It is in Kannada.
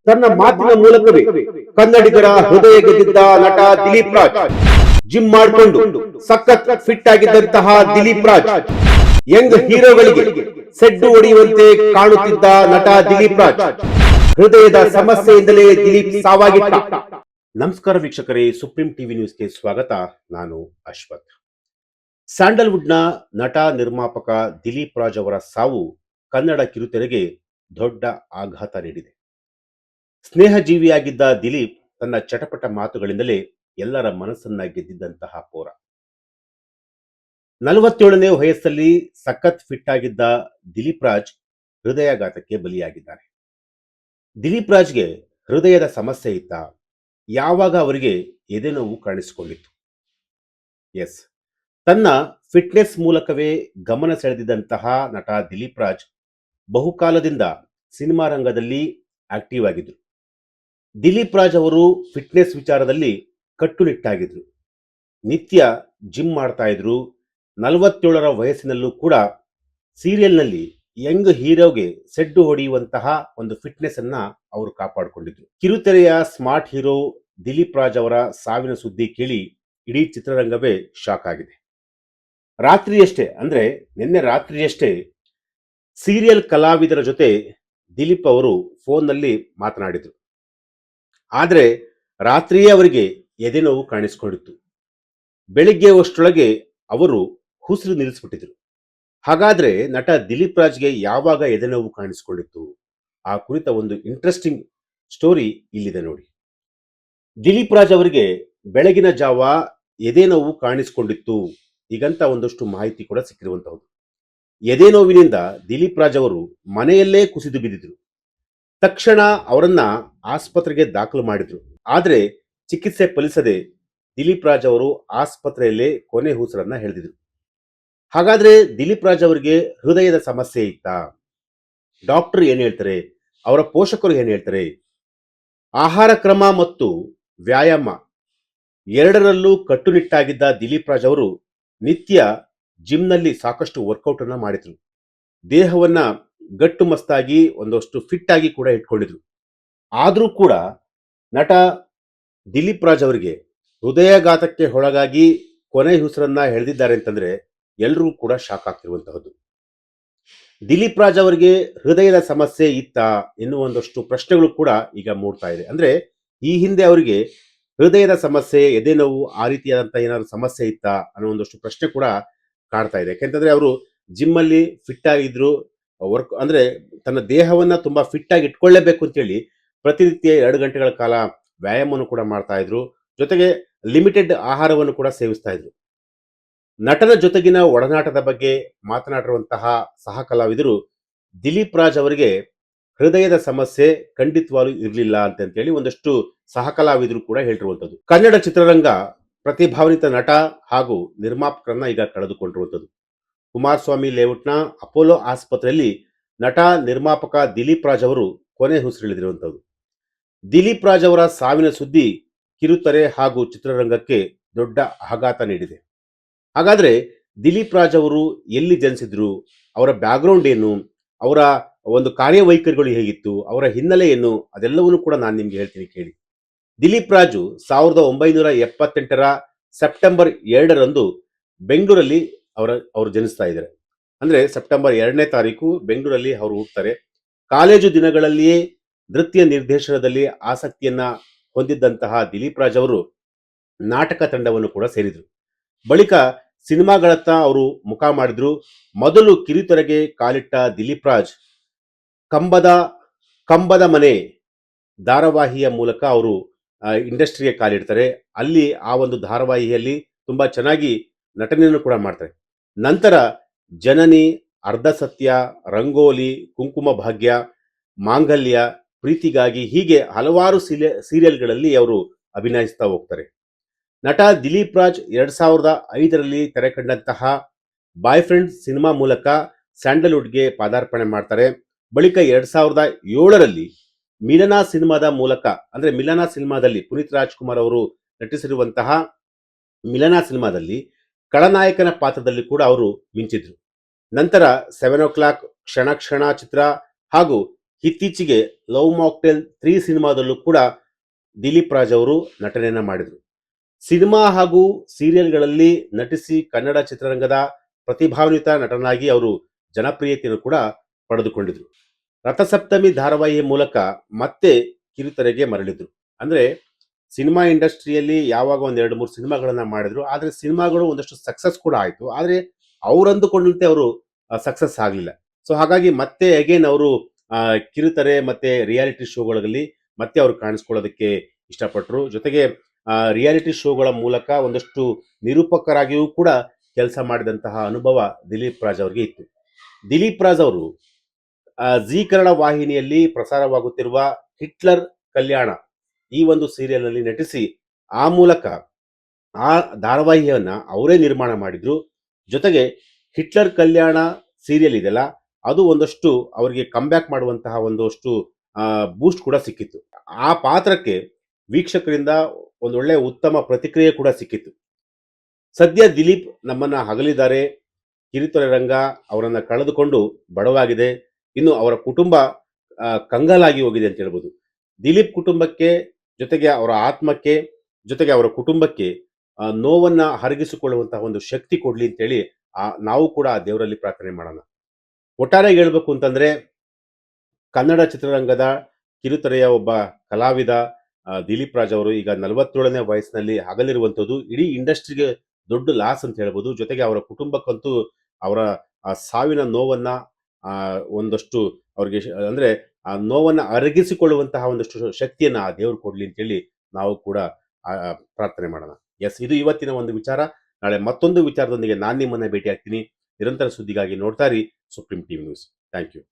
ತನ್ನ ಮಾತಿನ ಮೂಲಕವೇ ಕನ್ನಡಿಗರ ಹೃದಯ ಗೆದ್ದಿದ್ದ ನಟ ದಿಲೀಪ್ ರಾಜ್. ಜಿಮ್ ಮಾಡಿಕೊಂಡು ಸಖತ್ ಫಿಟ್ ಆಗಿದ್ದಂತಹ ದಿಲೀಪ್ ರಾಜ್ ಯಂಗ್ ಹೀರೋಗಳಿಗೆ ಸೆಡ್ಡು ಹೊಡೆಯುವಂತೆ ಕಾಣುತ್ತಿದ್ದ ನಟ ದಿಲೀಪ್ ರಾಜ್ ಹೃದಯದ ಸಮಸ್ಯೆಯಿಂದಲೇ ದಿಲೀಪ್ ಸಾವಾಗಿದ್ದ. ನಮಸ್ಕಾರ ವೀಕ್ಷಕರೇ, ಸುಪ್ರೀಂ ಟಿವಿ ನ್ಯೂಸ್ಗೆ ಸ್ವಾಗತ. ನಾನು ಅಶ್ವಥ್. ಸ್ಯಾಂಡಲ್ವುಡ್ನ ನಟ ನಿರ್ಮಾಪಕ ದಿಲೀಪ್ ರಾಜ್ ಅವರ ಸಾವು ಕನ್ನಡ ಕಿರುತೆರೆಗೆ ದೊಡ್ಡ ಆಘಾತ ನೀಡಿದೆ. ಸ್ನೇಹಜೀವಿಯಾಗಿದ್ದ ದಿಲೀಪ್ ತನ್ನ ಚಟಪಟ ಮಾತುಗಳಿಂದಲೇ ಎಲ್ಲರ ಮನಸ್ಸನ್ನ ಗೆದ್ದಿದ್ದಂತಹ ಪೋರ. 47ನೇ ವಯಸ್ಸಲ್ಲಿ ಸಖತ್ ಫಿಟ್ ಆಗಿದ್ದ ದಿಲೀಪ್ ರಾಜ್ ಹೃದಯಾಘಾತಕ್ಕೆ ಬಲಿಯಾಗಿದ್ದಾರೆ. ದಿಲೀಪ್ ರಾಜ್ಗೆ ಹೃದಯದ ಸಮಸ್ಯೆ ಇತ್ತ? ಯಾವಾಗ ಅವರಿಗೆ ಎದೆನೋವು ಕಾಣಿಸಿಕೊಂಡಿತ್ತು? ಎಸ್, ತನ್ನ ಫಿಟ್ನೆಸ್ ಮೂಲಕವೇ ಗಮನ ಸೆಳೆದಿದ್ದಂತಹ ನಟ ದಿಲೀಪ್ ರಾಜ್ ಬಹುಕಾಲದಿಂದ ಸಿನಿಮಾ ರಂಗದಲ್ಲಿ ಆಕ್ಟಿವ್ ಆಗಿದ್ರು. ದಿಲೀಪ್ ರಾಜ್ ಅವರು ಫಿಟ್ನೆಸ್ ವಿಚಾರದಲ್ಲಿ ಕಟ್ಟುನಿಟ್ಟಾಗಿದ್ರು. ನಿತ್ಯ ಜಿಮ್ ಮಾಡ್ತಾ ಇದ್ರು. 47ರ ವಯಸ್ಸಿನಲ್ಲೂ ಕೂಡ ಸೀರಿಯಲ್ನಲ್ಲಿ ಯಂಗ್ ಹೀರೋಗೆ ಸೆಡ್ಡು ಹೊಡೆಯುವಂತಹ ಒಂದು ಫಿಟ್ನೆಸ್ ಅನ್ನ ಅವರು ಕಾಪಾಡಿಕೊಂಡಿದ್ರು. ಕಿರುತೆರೆಯ ಸ್ಮಾರ್ಟ್ ಹೀರೋ ದಿಲೀಪ್ ರಾಜ್ ಅವರ ಸಾವಿನ ಸುದ್ದಿ ಕೇಳಿ ಇಡೀ ಚಿತ್ರರಂಗವೇ ಶಾಕ್ ಆಗಿದೆ. ರಾತ್ರಿಯಷ್ಟೇ, ಅಂದ್ರೆ ನಿನ್ನೆ ರಾತ್ರಿಯಷ್ಟೇ ಸೀರಿಯಲ್ ಕಲಾವಿದರ ಜೊತೆ ದಿಲೀಪ್ ಅವರು ಫೋನ್ನಲ್ಲಿ ಮಾತನಾಡಿದ್ರು. ಆದರೆ ರಾತ್ರಿಯೇ ಅವರಿಗೆ ಎದೆನೋವು ಕಾಣಿಸಿಕೊಂಡಿತ್ತು. ಬೆಳಿಗ್ಗೆ ಅಷ್ಟರೊಳಗೆ ಅವರು ಉಸಿರು ನಿಲ್ಲಿಸ್ಬಿಟ್ಟಿದ್ರು. ಹಾಗಾದ್ರೆ ನಟ ದಿಲೀಪ್ ರಾಜ್ಗೆ ಯಾವಾಗ ಎದೆನೋವು ಕಾಣಿಸಿಕೊಂಡಿತ್ತು? ಆ ಕುರಿತ ಒಂದು ಇಂಟ್ರೆಸ್ಟಿಂಗ್ ಸ್ಟೋರಿ ಇಲ್ಲಿದೆ ನೋಡಿ. ದಿಲೀಪ್ ರಾಜ್ ಅವರಿಗೆ ಬೆಳಗಿನ ಜಾವ ಎದೆನೋವು ಕಾಣಿಸಿಕೊಂಡಿತ್ತು ಹೀಗಂತ ಒಂದಷ್ಟು ಮಾಹಿತಿ ಕೂಡ ಸಿಕ್ಕಿರುವಂತಹದ್ದು. ಎದೆನೋವಿನಿಂದ ದಿಲೀಪ್ ರಾಜ್ ಅವರು ಮನೆಯಲ್ಲೇ ಕುಸಿದು ಬಿದ್ದಿದ್ರು. ತಕ್ಷಣ ಅವರನ್ನ ಆಸ್ಪತ್ರೆಗೆ ದಾಖಲು ಮಾಡಿದ್ರು. ಆದರೆ ಚಿಕಿತ್ಸೆ ಫಲಿಸದೆ ದಿಲೀಪ್ ರಾಜ್ ಅವರು ಆಸ್ಪತ್ರೆಯಲ್ಲೇ ಕೊನೆ ಉಸಿರನ್ನ ಎಳೆದಿದ್ರು. ಹಾಗಾದ್ರೆ ದಿಲೀಪ್ ರಾಜ್ ಅವರಿಗೆ ಹೃದಯದ ಸಮಸ್ಯೆ ಇತ್ತಾ? ಡಾಕ್ಟರ್ ಏನ್ ಹೇಳ್ತಾರೆ? ಅವರ ಪೋಷಕರು ಏನ್ ಹೇಳ್ತಾರೆ? ಆಹಾರ ಕ್ರಮ ಮತ್ತು ವ್ಯಾಯಾಮ ಎರಡರಲ್ಲೂ ಕಟ್ಟುನಿಟ್ಟಾಗಿದ್ದ ದಿಲೀಪ್ ರಾಜ್ ಅವರು ನಿತ್ಯ ಜಿಮ್ನಲ್ಲಿ ಸಾಕಷ್ಟು ವರ್ಕೌಟ್ ಅನ್ನ ಮಾಡಿದ್ರು. ದೇಹವನ್ನ ಗಟ್ಟು ಮಸ್ತಾಗಿ ಒಂದಷ್ಟು ಫಿಟ್ ಆಗಿ ಕೂಡ ಇಟ್ಕೊಂಡಿದ್ರು. ಆದರೂ ಕೂಡ ನಟ ದಿಲೀಪ್ ರಾಜ್ ಅವರಿಗೆ ಹೃದಯಾಘಾತಕ್ಕೆ ಒಳಗಾಗಿ ಕೊನೆ ಉಸಿರನ್ನ ಎಳೆದಿದ್ದಾರೆ ಅಂತಂದ್ರೆ ಎಲ್ಲರೂ ಕೂಡ ಶಾಕ್ ಆಗ್ತಿರುವಂತಹದ್ದು. ದಿಲೀಪ್ ರಾಜ್ ಅವರಿಗೆ ಹೃದಯದ ಸಮಸ್ಯೆ ಇತ್ತಾ ಎನ್ನುವ ಒಂದಷ್ಟು ಪ್ರಶ್ನೆಗಳು ಕೂಡ ಈಗ ಮೂಡ್ತಾ ಇದೆ. ಅಂದ್ರೆ ಈ ಹಿಂದೆ ಅವರಿಗೆ ಹೃದಯದ ಸಮಸ್ಯೆ, ಎದೆನೋವು ಆ ರೀತಿಯಾದಂತ ಏನಾದ್ರು ಸಮಸ್ಯೆ ಇತ್ತಾ ಅನ್ನೋ ಒಂದಷ್ಟು ಪ್ರಶ್ನೆ ಕೂಡ ಕಾಡ್ತಾ ಇದೆ. ಯಾಕೆಂತಂದ್ರೆ ಅವರು ಜಿಮ್ ಅಲ್ಲಿ ಫಿಟ್ ಆಗಿದ್ರು. ವರ್ಕ್ ಅಂದ್ರೆ ತನ್ನ ದೇಹವನ್ನ ತುಂಬಾ ಫಿಟ್ ಆಗಿ ಇಟ್ಕೊಳ್ಳೇಬೇಕು ಅಂತೇಳಿ ಪ್ರತಿನಿತ್ಯ 2 ಗಂಟೆಗಳ ಕಾಲ ವ್ಯಾಯಾಮವನ್ನು ಕೂಡ ಮಾಡ್ತಾ ಇದ್ರು. ಜೊತೆಗೆ ಲಿಮಿಟೆಡ್ ಆಹಾರವನ್ನು ಕೂಡ ಸೇವಿಸ್ತಾ ಇದ್ರು. ನಟನ ಜೊತೆಗಿನ ಒಡನಾಟದ ಬಗ್ಗೆ ಮಾತನಾಡಿರುವಂತಹ ಸಹ ಕಲಾವಿದರು ದಿಲೀಪ್ ರಾಜ್ ಅವರಿಗೆ ಹೃದಯದ ಸಮಸ್ಯೆ ಖಂಡಿತವಾಗ್ಲೂ ಇರಲಿಲ್ಲ ಅಂತೇಳಿ ಒಂದಷ್ಟು ಸಹ ಕಲಾವಿದರು ಕೂಡ ಹೇಳಿರುವಂಥದ್ದು. ಕನ್ನಡ ಚಿತ್ರರಂಗ ಪ್ರತಿಭಾನ್ವಿತ ನಟ ಹಾಗೂ ನಿರ್ಮಾಪಕರನ್ನ ಈಗ ಕಳೆದುಕೊಂಡಿರುವಂಥದ್ದು. ಕುಮಾರಸ್ವಾಮಿ ಲೇಔಟ್ನ ಅಪೋಲೋ ಆಸ್ಪತ್ರೆಯಲ್ಲಿ ನಟ ನಿರ್ಮಾಪಕ ದಿಲೀಪ್ ರಾಜ್ ಅವರು ಕೊನೆ ಉಸಿರೆಳೆದಿರುವಂಥದ್ದು. ದಿಲೀಪ್ ರಾಜ್ ಅವರ ಸಾವಿನ ಸುದ್ದಿ ಕಿರುತೆರೆ ಹಾಗೂ ಚಿತ್ರರಂಗಕ್ಕೆ ದೊಡ್ಡ ಆಘಾತ ನೀಡಿದೆ. ಹಾಗಾದ್ರೆ ದಿಲೀಪ್ ರಾಜ್ ಅವರು ಎಲ್ಲಿ ಜನಿಸಿದ್ರು, ಅವರ ಬ್ಯಾಕ್ಗ್ರೌಂಡ್ ಏನು, ಅವರ ಒಂದು ಕಾರ್ಯವೈಖರಿಗಳು ಹೇಗಿತ್ತು, ಅವರ ಹಿನ್ನೆಲೆ ಏನು, ಅದೆಲ್ಲವನ್ನೂ ಕೂಡ ನಾನು ನಿಮ್ಗೆ ಹೇಳ್ತೀನಿ ಕೇಳಿ. ದಿಲೀಪ್ ರಾಜು 1978ರ ಸೆಪ್ಟೆಂಬರ್ 2ರಂದು ಬೆಂಗಳೂರಲ್ಲಿ ಅವರು ಜನಿಸ್ತಾ ಇದ್ದಾರೆ. ಅಂದ್ರೆ ಸೆಪ್ಟೆಂಬರ್ 2ನೇ ತಾರೀಕು ಬೆಂಗಳೂರಲ್ಲಿ ಅವರು ಹುಟ್ಟುತ್ತಾರೆ. ಕಾಲೇಜು ದಿನಗಳಲ್ಲಿಯೇ ನೃತ್ಯ ನಿರ್ದೇಶನದಲ್ಲಿ ಆಸಕ್ತಿಯನ್ನ ಹೊಂದಿದ್ದಂತಹ ದಿಲೀಪ್ ರಾಜ್ ಅವರು ನಾಟಕ ತಂಡವನ್ನು ಕೂಡ ಸೇರಿದ್ರು. ಬಳಿಕ ಸಿನಿಮಾಗಳತ್ತ ಅವರು ಮುಖ ಮಾಡಿದ್ರು. ಮೊದಲು ಕಿರುತೆರೆಗೆ ಕಾಲಿಟ್ಟ ದಿಲೀಪ್ ರಾಜ್ ಕಂಬದ ಮನೆ ಧಾರಾವಾಹಿಯ ಮೂಲಕ ಅವರು ಇಂಡಸ್ಟ್ರಿಗೆ ಕಾಲಿಡ್ತಾರೆ. ಅಲ್ಲಿ ಆ ಒಂದು ಧಾರಾವಾಹಿಯಲ್ಲಿ ತುಂಬಾ ಚೆನ್ನಾಗಿ ನಟನೆಯನ್ನು ಕೂಡ ಮಾಡ್ತಾರೆ. ನಂತರ ಜನನಿ, ಅರ್ಧ ಸತ್ಯ, ರಂಗೋಲಿ, ಕುಂಕುಮ ಭಾಗ್ಯ, ಮಾಂಗಲ್ಯ, ಪ್ರೀತಿಗಾಗಿ ಹೀಗೆ ಹಲವಾರು ಸೀರಿಯಲ್ಗಳಲ್ಲಿ ಅವರು ಅಭಿನಯಿಸ್ತಾ ಹೋಗ್ತಾರೆ. ನಟ ದಿಲೀಪ್ ರಾಜ್ 2005ರಲ್ಲಿ ತೆರೆ ಕಂಡಂತಹ ಬಾಯ್ ಫ್ರೆಂಡ್ ಸಿನಿಮಾ ಮೂಲಕ ಸ್ಯಾಂಡಲ್ವುಡ್ಗೆ ಪಾದಾರ್ಪಣೆ ಮಾಡ್ತಾರೆ. ಬಳಿಕ 2007ರಲ್ಲಿ ಮಿಲನ ಸಿನಿಮಾದ ಮೂಲಕ, ಅಂದ್ರೆ ಮಿಲನ ಸಿನಿಮಾದಲ್ಲಿ ಪುನೀತ್ ರಾಜ್ಕುಮಾರ್ ಅವರು ನಟಿಸಿರುವಂತಹ ಮಿಲನ ಸಿನಿಮಾದಲ್ಲಿ ಖಳನಾಯಕನ ಪಾತ್ರದಲ್ಲಿ ಕೂಡ ಅವರು ಮಿಂಚಿದ್ರು. ನಂತರ 7 o'clock, ಕ್ಷಣ ಕ್ಷಣ ಚಿತ್ರ ಹಾಗೂ ಇತ್ತೀಚೆಗೆ ಲವ್ ಮಾಕ್ಟೇಲ್ 3 ಸಿನಿಮಾದಲ್ಲೂ ಕೂಡ ದಿಲೀಪ್ ರಾಜ್ ಅವರು ನಟನೆಯನ್ನ ಮಾಡಿದರು. ಸಿನಿಮಾ ಹಾಗೂ ಸೀರಿಯಲ್ಗಳಲ್ಲಿ ನಟಿಸಿ ಕನ್ನಡ ಚಿತ್ರರಂಗದ ಪ್ರತಿಭಾನ್ವಿತ ನಟನಾಗಿ ಅವರು ಜನಪ್ರಿಯತೆಯನ್ನು ಕೂಡ ಪಡೆದುಕೊಂಡಿದ್ರು. ರಥಸಪ್ತಮಿ ಧಾರಾವಾಹಿಯ ಮೂಲಕ ಮತ್ತೆ ಕಿರುತೆರೆಗೆ ಮರಳಿದ್ರು. ಅಂದ್ರೆ ಸಿನಿಮಾ ಇಂಡಸ್ಟ್ರಿಯಲ್ಲಿ ಯಾವಾಗ ಒಂದ್ ಎರಡು ಮೂರು ಸಿನಿಮಾಗಳನ್ನ ಮಾಡಿದ್ರು, ಆದ್ರೆ ಸಿನಿಮಾಗಳು ಒಂದಷ್ಟು ಸಕ್ಸಸ್ ಕೂಡ ಆಯ್ತು. ಆದ್ರೆ ಅವ್ರು ಅಂದುಕೊಂಡಂತೆ ಅವರು ಸಕ್ಸಸ್ ಆಗ್ಲಿಲ್ಲ. ಸೊ ಹಾಗಾಗಿ ಮತ್ತೆ ಅಗೇನ್ ಅವರು ಕಿರುತೆರೆ ಮತ್ತೆ ರಿಯಾಲಿಟಿ ಶೋಗಳಲ್ಲಿ ಮತ್ತೆ ಅವರು ಕಾಣಿಸ್ಕೊಳ್ಳೋದಕ್ಕೆ ಇಷ್ಟಪಟ್ಟರು. ಜೊತೆಗೆ ರಿಯಾಲಿಟಿ ಶೋಗಳ ಮೂಲಕ ಒಂದಷ್ಟು ನಿರೂಪಕರಾಗಿಯೂ ಕೂಡ ಕೆಲಸ ಮಾಡಿದಂತಹ ಅನುಭವ ದಿಲೀಪ್ ರಾಜ್ ಅವರಿಗೆ ಇತ್ತು. ದಿಲೀಪ್ ರಾಜ್ ಅವರು ಜಿ ಕನ್ನಡ ವಾಹಿನಿಯಲ್ಲಿ ಪ್ರಸಾರವಾಗುತ್ತಿರುವ ಹಿಟ್ಲರ್ ಕಲ್ಯಾಣ ಈ ಒಂದು ಸೀರಿಯಲ್ ನಲ್ಲಿ ನಟಿಸಿ ಆ ಮೂಲಕ ಆ ಧಾರಾವಾಹಿಯನ್ನ ಅವರೇ ನಿರ್ಮಾಣ ಮಾಡಿದ್ರು. ಜೊತೆಗೆ ಹಿಟ್ಲರ್ ಕಲ್ಯಾಣ ಸೀರಿಯಲ್ ಇದೆಯಲ್ಲ, ಅದು ಒಂದಷ್ಟು ಅವರಿಗೆ ಕಂಬ್ಯಾಕ್ ಮಾಡುವಂತಹ ಒಂದಷ್ಟು ಬೂಸ್ಟ್ ಕೂಡ ಸಿಕ್ಕಿತ್ತು. ಆ ಪಾತ್ರಕ್ಕೆ ವೀಕ್ಷಕರಿಂದ ಒಂದೊಳ್ಳೆ ಉತ್ತಮ ಪ್ರತಿಕ್ರಿಯೆ ಕೂಡ ಸಿಕ್ಕಿತ್ತು. ಸದ್ಯ ದಿಲೀಪ್ ನಮ್ಮನ್ನ ಅಗಲಿದ್ದಾರೆ. ಕಿರುತೆರೆ ರಂಗ ಅವರನ್ನ ಕಳೆದುಕೊಂಡು ಬಡವಾಗಿದೆ. ಇನ್ನು ಅವರ ಕುಟುಂಬ ಕಂಗಾಲಾಗಿ ಹೋಗಿದೆ ಅಂತ ಹೇಳ್ಬೋದು. ದಿಲೀಪ್ ಕುಟುಂಬಕ್ಕೆ, ಜೊತೆಗೆ ಅವರ ಆತ್ಮಕ್ಕೆ, ಜೊತೆಗೆ ಅವರ ಕುಟುಂಬಕ್ಕೆ ನೋವನ್ನ ಹರಗಿಸಿಕೊಳ್ಳುವಂತಹ ಒಂದು ಶಕ್ತಿ ಕೊಡ್ಲಿ ಅಂತೇಳಿ ನಾವು ಕೂಡ ಆ ದೇವರಲ್ಲಿ ಪ್ರಾರ್ಥನೆ ಮಾಡೋಣ. ಒಟ್ಟಾರೆಯಾಗಿ ಹೇಳ್ಬೇಕು ಅಂತಂದ್ರೆ, ಕನ್ನಡ ಚಿತ್ರರಂಗದ ಕಿರುತೆರೆಯ ಒಬ್ಬ ಕಲಾವಿದ ದಿಲೀಪ್ ರಾಜ್ ಅವರು ಈಗ 47ನೇ ವಯಸ್ಸಿನಲ್ಲಿ ಅಗಲಿರುವಂಥದ್ದು ಇಡೀ ಇಂಡಸ್ಟ್ರಿಗೆ ದೊಡ್ಡ ಲಾಸ್ ಅಂತ ಹೇಳ್ಬೋದು. ಜೊತೆಗೆ ಅವರ ಕುಟುಂಬಕ್ಕಂತೂ ಅವರ ಸಾವಿನ ನೋವನ್ನ ಒಂದಷ್ಟು ಅವ್ರಿಗೆ ಅಂದ್ರೆ ಆ ನೋವನ್ನ ಅರಗಿಸಿಕೊಳ್ಳುವಂತಹ ಒಂದಷ್ಟು ಶಕ್ತಿಯನ್ನ ಆ ದೇವ್ರು ಕೊಡ್ಲಿ ಅಂತೇಳಿ ನಾವು ಕೂಡ ಪ್ರಾರ್ಥನೆ ಮಾಡೋಣ. ಎಸ್, ಇದು ಇವತ್ತಿನ ಒಂದು ವಿಚಾರ. ನಾಳೆ ಮತ್ತೊಂದು ವಿಚಾರದೊಂದಿಗೆ ನಾನು ನಿಮ್ಮನ್ನ ಭೇಟಿ ಆಗ್ತೀನಿ. ನಿರಂತರ ಸುದ್ದಿಗಾಗಿ ನೋಡ್ತಾ ಇರಿ supreme TV news. Thank you.